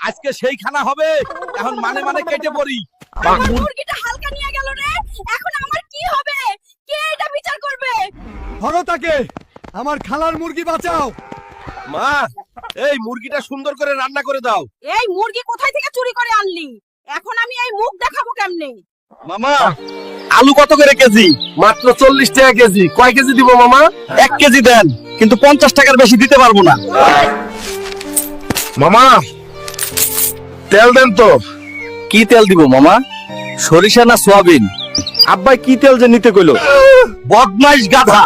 আজকে সেই খানা হবে। এখন মানে মানে কেটে পড়ি। মুরগিটা হালকা নিয়ে গেল রে। এখন আমার কি হবে? কে এটা বিচার করবে? ধরো তাকে, আমার খালার মুরগি বাঁচাও। মা, এই মুরগিটা সুন্দর করে রান্না করে দাও। এই মুরগি কোথায় থেকে চুরি করে আনলি? এখন আমি এই মুখ দেখাবো কেমনে? মামা, আলু কত করে কেজি? মাত্র 40 টাকা কেজি। কয় কেজি দিব মামা? 1 কেজি দেন, কিন্তু 50 টাকার বেশি দিতে পারবো না। মামা তেল দেন তো। কি তেল দিব মামা? সরিষা না সোয়াবিন? আব্বাই কি তেল যে নিতে কইলো? বদমাইশ গাধা,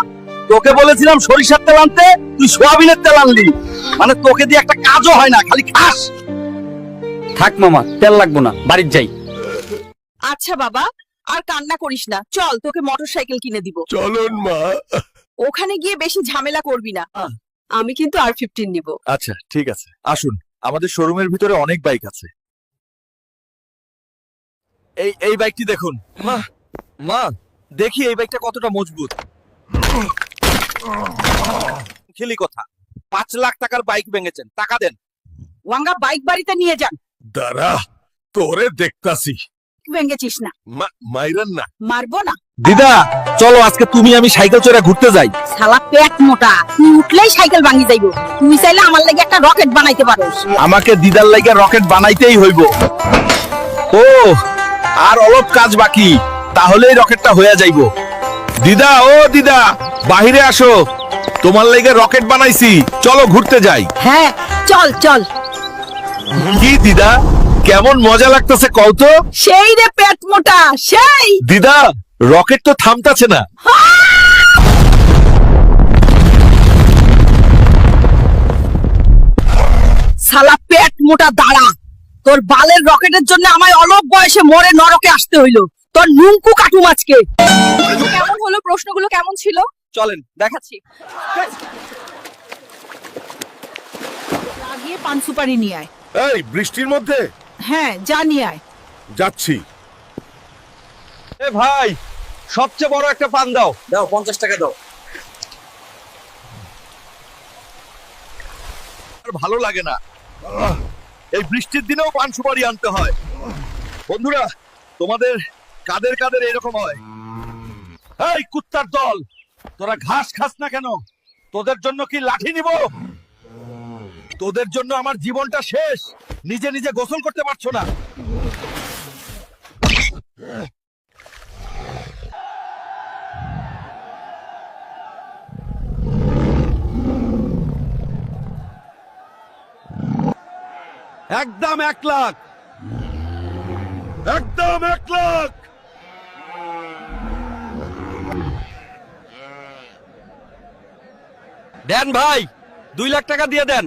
তোকে বলেছিলাম সরিষার তেল আনতে, তুই সোয়াবিনের তেল আনলি। মানে তোকে দিয়ে একটা কাজও হয় না, খালি খাস। থাক মামা, তেল লাগবো না, বাড়ির যাই। আচ্ছা বাবা, আর কান্না করিস না, চল তোকে মোটরসাইকেল কিনে দিব। চলুন মা। ওখানে গিয়ে বেশি ঝামেলা করবি না। আমি কিন্তু R15 নিব। আচ্ছা ঠিক আছে, আসুন, আমাদের শোরুমের ভিতরে অনেক বাইক আছে। এই বাইকটি দেখুন। মা, মা, দেখি এই বাইকটা কতটা মজবুত। খেলি কথা, 5 লাখ টাকার বাইক ভেঙেছেন, টাকা দেন। ওয়াঙ্গা বাইক বাড়িতে নিয়ে যান। দাঁড়া, তোরে দেখতাছি। ভেঙেছিস না, মাইরান না। মারবো না। দিদা, চলো আজকে তুমি আমি সাইকেল চড়ে ঘুরতে যাই। শালা পেট মোটা, তুই উঠলেই সাইকেল ভাঙি যাইব। তুই চাইলে আমার লাগি একটা রকেট বানাইতে পারোস। আমাকে দিদার লাইগা রকেট বানাইতেই হইব। ও, আর অল্প কাজ বাকি, তাহলেই রকেটটা হয়ে যাইব। দিদা, ও দিদা, বাহিরে আসো, তোমার লাইগা রকেট বানাইছি, চলো ঘুরতে যাই। হ্যাঁ, চল চল। কি দিদা, কেমন মজা লাগতেছে কও তো? সেই রে পেট মোটা, সেই। দিদা, রকেট তো থামতাছে না। শালা পেট মোটা দাঁড়া, তোর বালের রকেটের জন্য আমায় অল্প বয়সে মরে নরকে আসতে হইলো। তোর নুঙ্কু কাটুম আজকে। কেমন হলো? প্রশ্নগুলো কেমন ছিল? চলেন দেখাচ্ছি। লাগিয়ে পান সুপারি নিয়ে আয়। এই বৃষ্টির মধ্যে? হ্যাঁ, যা নিয়ে আয়। যাচ্ছি। এ ভাই, সবচেয়ে বড় একটা পান দাও। দাও, 50 টাকা দাও। আর ভালো লাগে না, এই বৃষ্টির দিনেও পান সুপারি আনতে হয়। বন্ধুরা, তোমাদের কাদের কাদের এরকম হয়? এই কুত্তার দল, তোরা ঘাস খাস না কেন? তোদের জন্য কি লাঠি নিব? তোদের জন্য আমার জীবনটা শেষ। নিজে নিজে গোসল করতে পারছো না। একদম 1 লাখ, একদম 1 লাখ। দেন ভাই, 2 লাখ টাকা দিয়ে দেন।